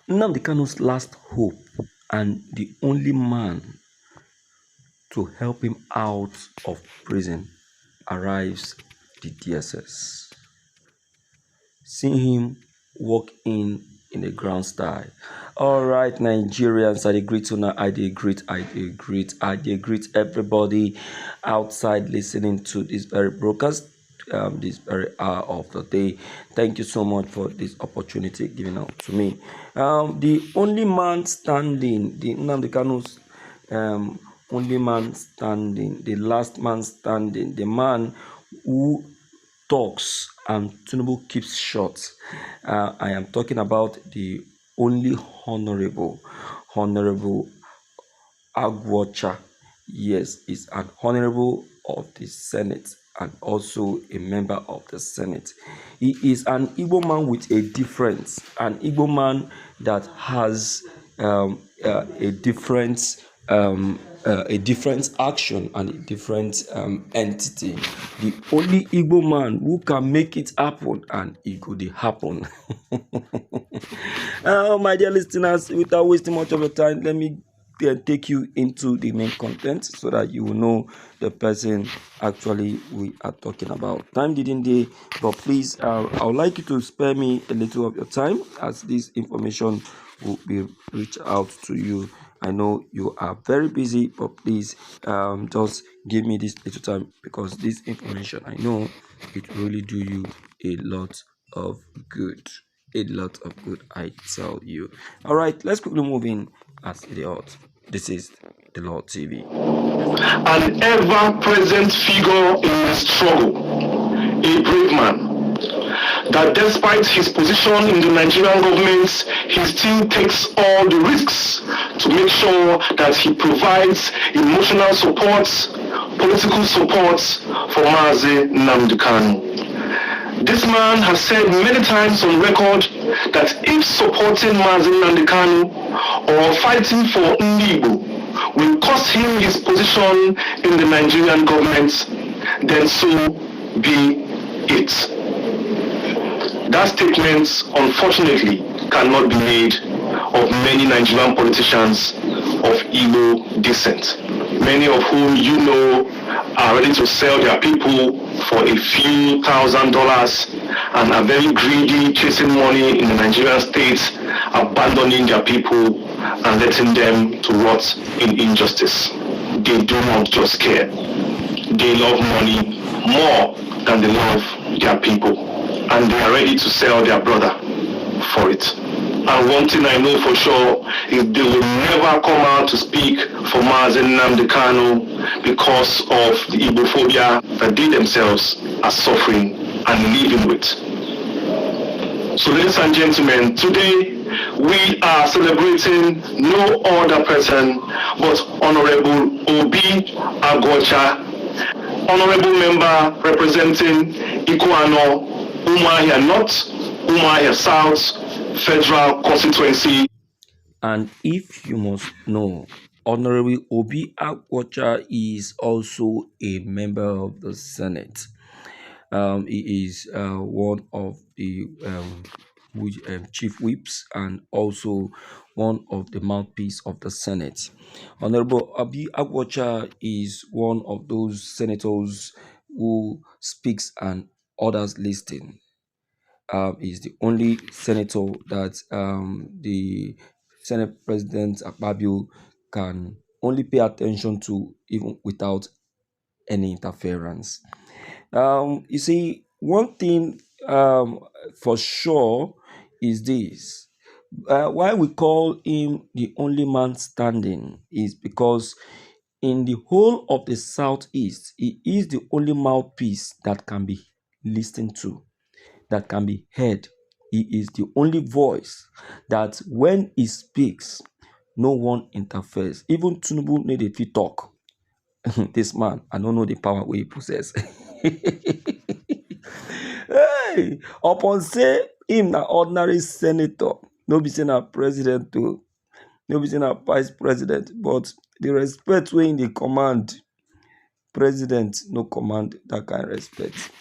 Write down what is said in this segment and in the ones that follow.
Nnamdi Kanu's last hope and the only man to help him out of prison arrives the DSS. Seeing him walk in the ground style. All right, Nigerians, I greet you now. I greet everybody outside listening to this very broadcast, this very hour of the day. Thank you so much for this opportunity given out to me. The only man standing, the Nnamdi Kanu's only man standing, the last man standing, the man who talks and Tinubu keeps short. I am talking about the only honorable Agwocha. Yes, is an honorable of the Senate and also a member of the Senate. He is an Igbo man with a difference, an Igbo man that has a different action and a different entity. The only Igbo man who can make it happen, and it could happen. My dear listeners, without wasting much of your time, let me take you into the main content so that you will know the person actually we are talking about. Time didn't day, but please, I would like you to spare me a little of your time as this information will be reached out to you. I know you are very busy, but please just give me this little time because this information, I know it really do you a lot of good. A lot of good, I tell you. All right, let's quickly move in as the ought. This is the Lord TV. An ever-present figure in the struggle, a brave man, that despite his position in the Nigerian government, he still takes all the risks to make sure that he provides emotional support, political support for Mazi Nnamdi Kanu. This man has said many times on record that if supporting Mazi Nnamdi Kanu or fighting for Igbo will cost him his position in the Nigerian government, then so be it. That statement, unfortunately, cannot be made of many Nigerian politicians of Igbo descent, many of whom you know are ready to sell their people for a few $1,000s and are very greedy, chasing money in the Nigerian states, abandoning their people and letting them to rot in injustice. They do not just care. They love money more than they love their people, and they are ready to sell their brother for it. And one thing I know for sure is they will never come out to speak for Mazi Nnamdi Kanu because of the Igbophobia that they themselves are suffering and living with. So ladies and gentlemen, today we are celebrating no other person but Honorable Obi Agwocha, Honorable Member representing Ikuano, Umuahia North, Umuahia South, Federal Constituency. And if you must know, Honorable Obi Agwocha is also a member of the Senate. He is one of the chief whips and also one of the mouthpiece of the Senate. Honorable Obi Agwocha is one of those senators who speaks and others listen. Is the only senator that the Senate President Akpabio can only pay attention to even without any interference. You see, one thing for sure is this. Why we call him the only man standing is because in the whole of the Southeast, he is the only mouthpiece that can be listened to, that can be heard. He is the only voice that when he speaks, no one interferes. Even Tinubu need if he talk. This man, I don't know the power he possess. Hey, upon say him na ordinary senator, no be saying a president too, no be saying a vice president, but the respect wey in the command, president no command that kind of respect.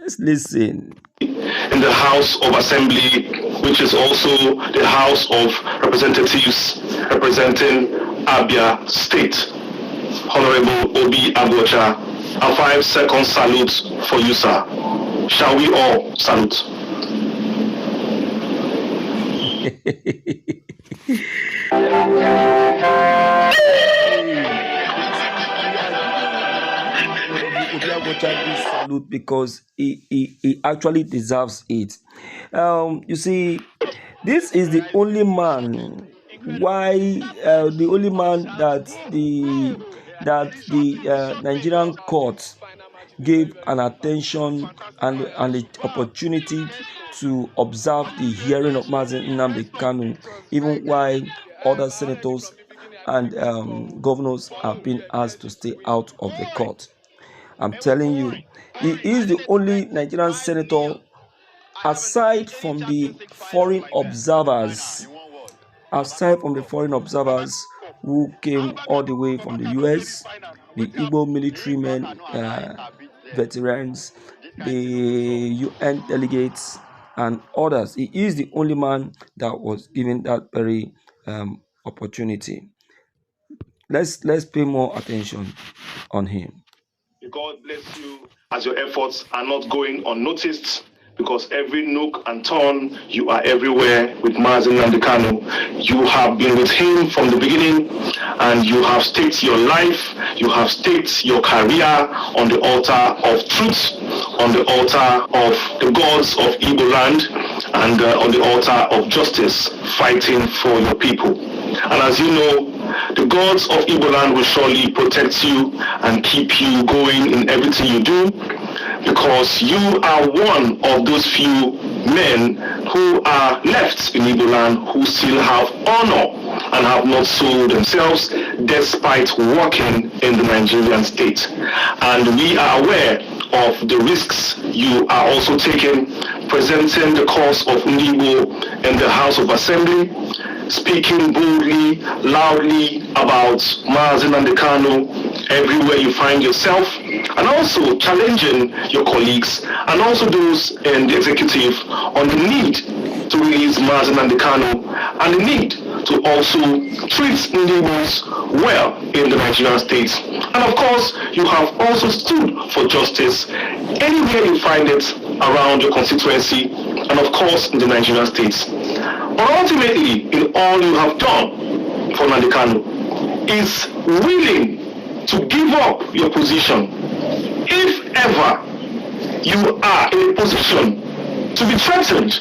Let's listen. In the House of Assembly which is also the House of Representatives representing Abia State. Honorable Obi Agbocha, a 5-second salute for you, sir. Shall we all salute? This salute because he actually deserves it. You see, this is the only man. Why the only man that the Nigerian court gave an attention and the opportunity to observe the hearing of Mazen Nnamdi Kanu, even while other senators and governors have been asked to stay out of the court. I'm telling you, he is the only Nigerian senator, aside from the foreign observers, who came all the way from the US, the Igbo military men, veterans, the UN delegates, and others. He is the only man that was given that very opportunity. Let's pay more attention on him. God bless you as your efforts are not going unnoticed, because every nook and turn, you are everywhere with Mazen Nnamdi Kanu. You have been with him from the beginning, and you have staked your life, you have staked your career on the altar of truth, on the altar of the gods of Igbo land, and on the altar of justice, fighting for your people. And as you know, the gods of Igbo land will surely protect you and keep you going in everything you do, because you are one of those few men who are left in Igbo land who still have honor and have not sold themselves despite working in the Nigerian state. And we are aware of the risks you are also taking, presenting the cause of Igbo in the House of Assembly, speaking boldly, loudly about Mazen Nnamdi Kanu everywhere you find yourself, and also challenging your colleagues and also those in the executive on the need to release Mazen Nnamdi Kanu and the need to also treat Igbos well in the Nigerian state. And of course, you have also stood for justice anywhere you find it around your constituency, and of course in the Nigerian states. But ultimately, in all you have done for Nnamdi Kanu is willing to give up your position if ever you are in a position to be threatened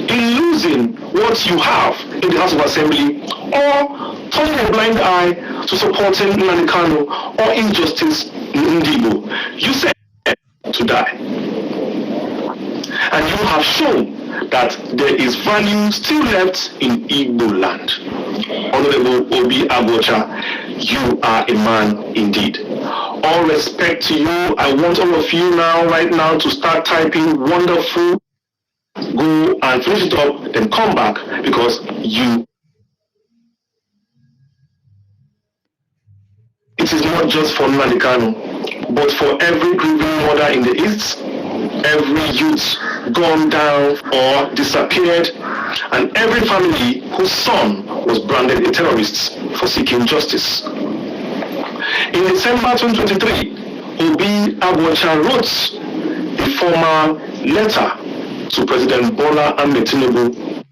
in losing what you have in the House of Assembly, or turning a blind eye to supporting Nnamdi Kanu or injustice in Igbo. You said to die. And you have shown that there is value still left in Igbo land. Honorable Obi Agbocha, you are a man indeed. All respect to you. I want all of you right now to start typing wonderful. Go and finish it up, then come back, because it is not just for Nnamdi Kanu, but for every grieving mother in the East, every youth gone down or disappeared, and every family whose son was branded a terrorist for seeking justice. In December 2023, Obi Agbocha wrote a formal letter to President Bola Ahmed Tinubu.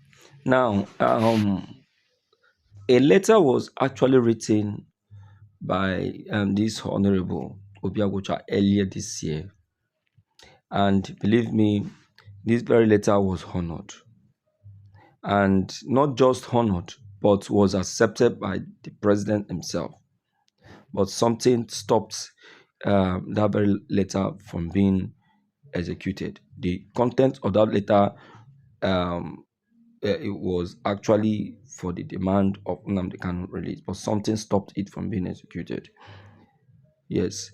Now, a letter was actually written by this Honorable Obi Agbocha earlier this year. And believe me, this very letter was honored. And not just honored, but was accepted by the president himself. But something stopped that very letter from being executed. The content of that letter, it was actually for the demand of Nnamdi Kanu release, but something stopped it from being executed. Yes.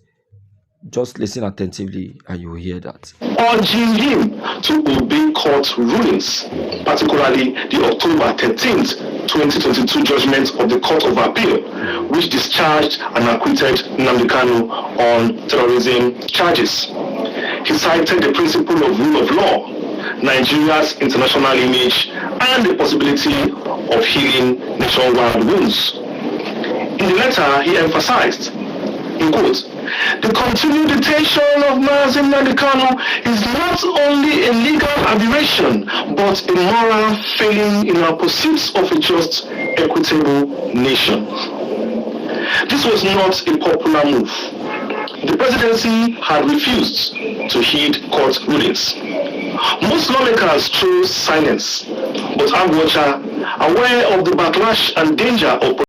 Just listen attentively and you will hear that. Urging him to obey court rulings, particularly the October 13th, 2022 judgment of the Court of Appeal, which discharged and acquitted Nnamdi Kanu on terrorism charges. He cited the principle of rule of law, Nigeria's international image and the possibility of healing nationwide wounds. In the letter, he emphasized, in quote, the continued detention of Nnamdi Kanus is not only a legal aberration, but a moral failing in our pursuit of a just, equitable nation. This was not a popular move. The presidency had refused to heed court rulings. Most lawmakers chose silence, but Agwocha, aware of the backlash and danger of